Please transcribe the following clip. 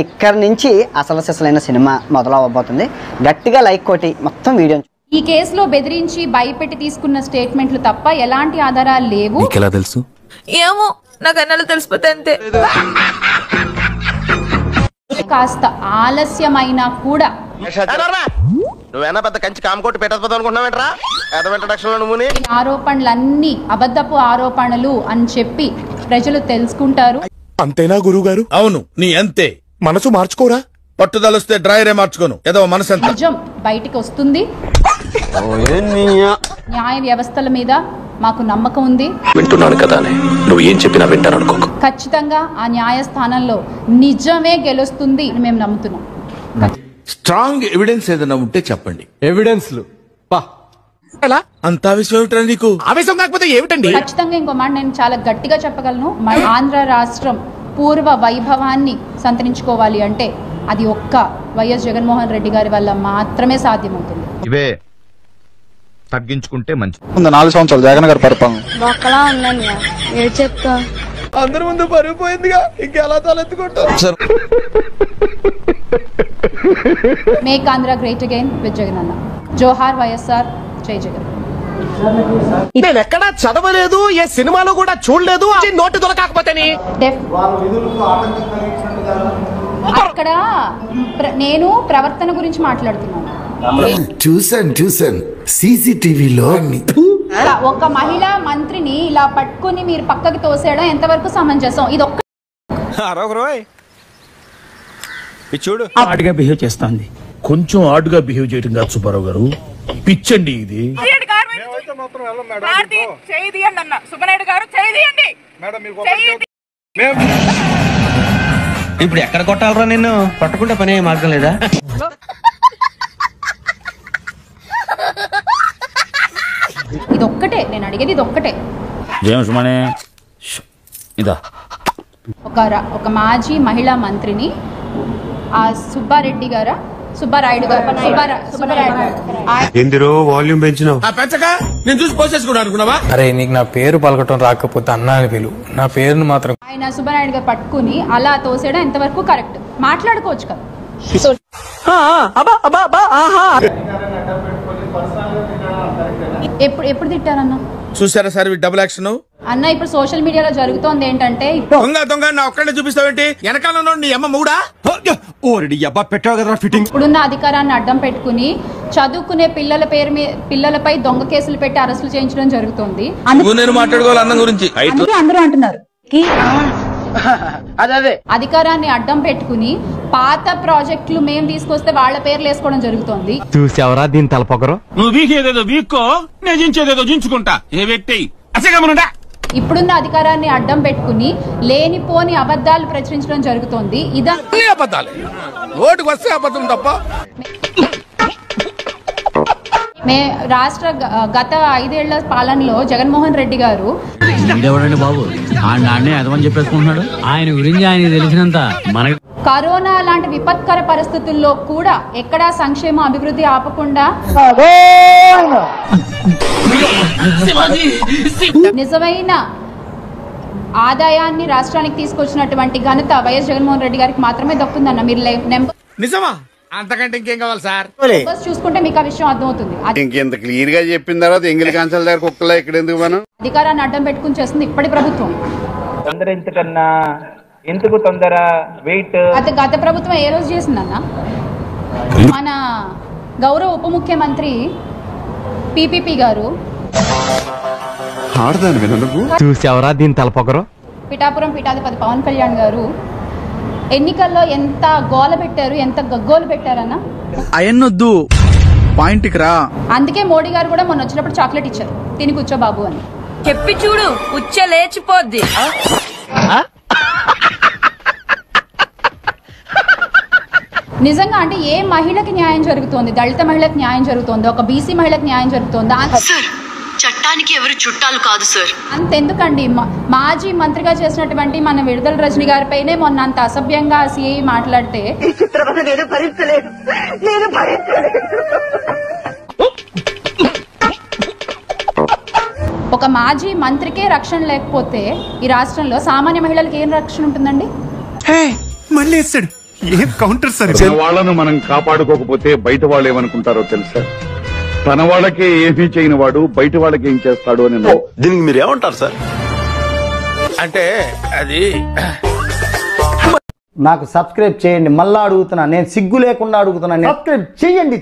ఇక్కడ నుంచి అసలు సిసలైన సినిమా మొదలవబోతుంది. గట్టిగా లైక్ కొట్టి మొత్తం వీడియో. ఈ కేసులో బెదిరించి భయపెట్టి తీసుకున్న స్టేట్మెంట్లు తప్ప ఎలాంటి ఆధారాలు లేవు. ఎలా తెలుసు? ఏమో నాకు అన్నలు తెలిసిపోతే అంతే. కాస్త ఆలస్యమైనా కూడా ఆరోపణలన్నీ అబద్ధపు ఆరోపణలు అని చెప్పి ప్రజలు తెలుసుకుంటారు. అంతేనా గురువు గారు? అవును, నీ అంతే. మనసు మార్చుకోరా? పట్టుదలొస్తే డ్రైరే మార్చుకోను. ఏదో మనసు ఎంత నిజం బయటికి వస్తుంది. న్యాయ వ్యవస్థల మీద మాకు నమ్మకం ఉంది. వింటున్నాను కదా, నువ్వు ఏం చెప్పినా వింటాను అనుకో. ఖచ్చితంగా ఆ న్యాయస్థానంలో నిజమే గెలుస్తుంది మేము నమ్ముతున్నాం. స్ట్రాంగ్ ఎవిడెన్స్ ఏదైనా ఉంటే చెప్పండి. ఎవిడెన్స్లు అంత ఆవేశం ఏమిటా నీకు? ఆవేశం కాకపోతే ఏమిటండి? ఖచ్చితంగా ఇంకో మాట నేను చాలా గట్టిగా చెప్పగలను. మన ఆంధ్ర రాష్ట్రం పూర్వ వైభవాన్ని సంతరించుకోవాలి అంటే అది ఒక్క వైఎస్ జగన్మోహన్ రెడ్డి గారి వల్ల మాత్రమే సాధ్యమవుతుంది. ఇవే తగ్గించుకుంటే మంచి. 4 సంవత్సరాలు జగన్ గారి పరిపాలన చెప్తా అందరి ముందు పరుగు పోయిందిగా, ఇంకెలా తలెత్తుకుంటారు? Make Andhra great again with Jagan అన్న. జోహార్ వైఎస్ఆర్, జై జగన్. నేను ఎక్కడా చదవలేదు, ఏ సినిమాలో కూడా చూడలేదు. నోటి దొరకకపోతేని అక్కడ నేను ప్రవర్తన గురించి మాట్లాడుతున్నాను. చూసాను సీసీటీవీలో. ఒక మహిళా మంత్రిని ఇలా పట్టుకుని మీరు పక్కకి తోసేయడం ఎంతవరకు సమంజసం? ఇది ఒక్క చూడు, ఆడుగా బిహేవ్ చేస్తాంది. కొంచెం ఆడుగా బిహేవ్ చేయడం కాదు సుబ్బారావు గారు, పిచ్చండి ఇది. ఇప్పుడు ఎక్కడ కొట్టాలరా నిన్ను? పట్టుకుంటే పని మార్గం లేదా? ఇది ఒక్కటే నేను అడిగేది, ఇది ఒక్కటే. ఒక మాజీ మహిళా మంత్రిని ఆ సుబ్బారెడ్డి గారా సుబ్బారాయుడు గారు వాల్యూమ్ పెంచినావు. నేను చూసి పోసేసుకున్నాను అనుకున్నావా? అరే నీకు నా పేరు పలకటం రాకపోతే అన్నా అని పిలువు, నా పేరును మాత్రం. ఆయన సుబ్బారాయుడు గారు పట్టుకుని అలా తోసేయడం ఎంతవరకు కరెక్ట్? మాట్లాడుకోవచ్చు కదా. ఎప్పుడు తిట్టారన్న? చూసారా సార్ డబుల్ యాక్షన్ అన్న. ఇప్పుడు సోషల్ మీడియాలో జరుగుతోంది ఏంటంటే దొంగ నా ఒక్కడే చూపిస్తావేంటి? వెనకాల నీ అమ్మ మూడా పెట్టావు కదా ఫిట్టింగ్. ఇప్పుడున్న అధికారాన్ని అడ్డం పెట్టుకుని చదువుకునే పిల్లలపై దొంగ కేసులు పెట్టి అరెస్టులు చేయించడం జరుగుతుంది. నేను మాట్లాడుకోవాలి అన్నం గురించి. అందరూ అంటున్నారు అధికారాన్ని అడ్డం పెట్టుకుని పాత ప్రాజెక్టులు మేము తీసుకొస్తే వాళ్ళ పేర్లు వేసుకోవడం జరుగుతుంది. చూసావరా దీని తలపొగరు? నువ్వు వీకేదేదో వీక్కో, నేను జించేదేదో జించుకుంటా. ఏ వ్యక్తి అసగమనుండా ఇప్పుడున్న అధికారాన్ని అడ్డం పెట్టుకుని లేనిపోని అబద్ధాలు ప్రచురించడం జరుగుతోంది. ఇదే అబద్ధాలే, ఓటుకు వస్తే అబద్ధం తప్ప. రాష్ట్ర గత 5 ఏళ్ల పాలనలో జగన్మోహన్ రెడ్డి గారు బాబు అదమని చెప్పేసుకుంటున్నాడు. ఆయన గురించి ఆయన తెలిసినంత మనకి. కరోనా లాంటి విపత్కర పరిస్థితుల్లో కూడా ఎక్కడా సంక్షేమ అభివృద్ధి ఆపకుండా నిజమైన ఆదాయాన్ని రాష్ట్రానికి తీసుకొచ్చినటువంటి ఘనత వైఎస్ జగన్మోహన్ రెడ్డి గారికి మాత్రమే దక్కుతుందన్న. మీరు నిజమా? అంతకంటే ఇంకేం కావాలి సార్? చూసుకుంటే మీకు ఆ విషయం అర్థమవుతుంది. ఇంకెంత క్లియర్ గా చెప్పిన తర్వాత ఎంగిలి కాంచాల దగ్గర కుక్కలా ఇక్కడ ఎందుకు మనం అధికారాన్ని అడ్డం పెట్టుకుని చేస్తుంది ఇప్పటి ప్రభుత్వం. ఎందుకు తొందర వెయిట్? గత ప్రభుత్వం ఏ రోజు చేసిందన్న? మన గౌరవ ఉప ముఖ్యమంత్రి పిపిపి గారు చూసావరా దీని తలపొగరు? పిఠాపురం పీఠాధిపతి పవన్ కళ్యాణ్ గారు ఎన్నికల్లో ఎంత గోల పెట్టారు, ఎంత గగ్గోలు పెట్టారన్న. అయన్నొద్దు, పాయింట్కి రా. అందుకే మోడీ గారు కూడా మొన్న వచ్చినప్పుడు చాక్లెట్ ఇచ్చారు, తిని కూర్చో బాబు అని చెప్పి చూడు, ఉచ్చ లేచిపోద్ది. నిజంగా అంటే ఏ మహిళకి న్యాయం జరుగుతోంది? దళిత మహిళకి న్యాయం జరుగుతోంది, ఒక బీసీ మహిళకి న్యాయం జరుగుతోంది. చట్టానికి ఎవరు చుట్టాలు కాదు సార్. అంతెందుకండి, మాజీ మంత్రిగా చేసినటువంటి మన విడుదల రజని గారిపైనే మొన్న అంత అసభ్యంగా సిఐ మాట్లాడితే ఒక మాజీ మంత్రికే రక్షణ లేకపోతే ఈ రాష్ట్రంలో సామాన్య మహిళలకు ఏం రక్షణ ఉంటుందండి? మళ్ళీ వేస్తాడు, ఏం కౌంటర్ సార్ వాళ్ళను మనం కాపాడుకోకపోతే బయట వాళ్ళు ఏమనుకుంటారో తెలుసా? తన వాళ్ళకే ఏమీ చేయని వాడు బయట వాళ్ళకి ఏం చేస్తాడు అని. దీనికి మీరు ఏమంటారు సార్? అంటే అది నాకు సబ్స్క్రైబ్ చేయండి, మళ్ళా అడుగుతున్నా, నేను సిగ్గు లేకుండా అడుగుతున్నా, సబ్స్క్రైబ్ చేయండి.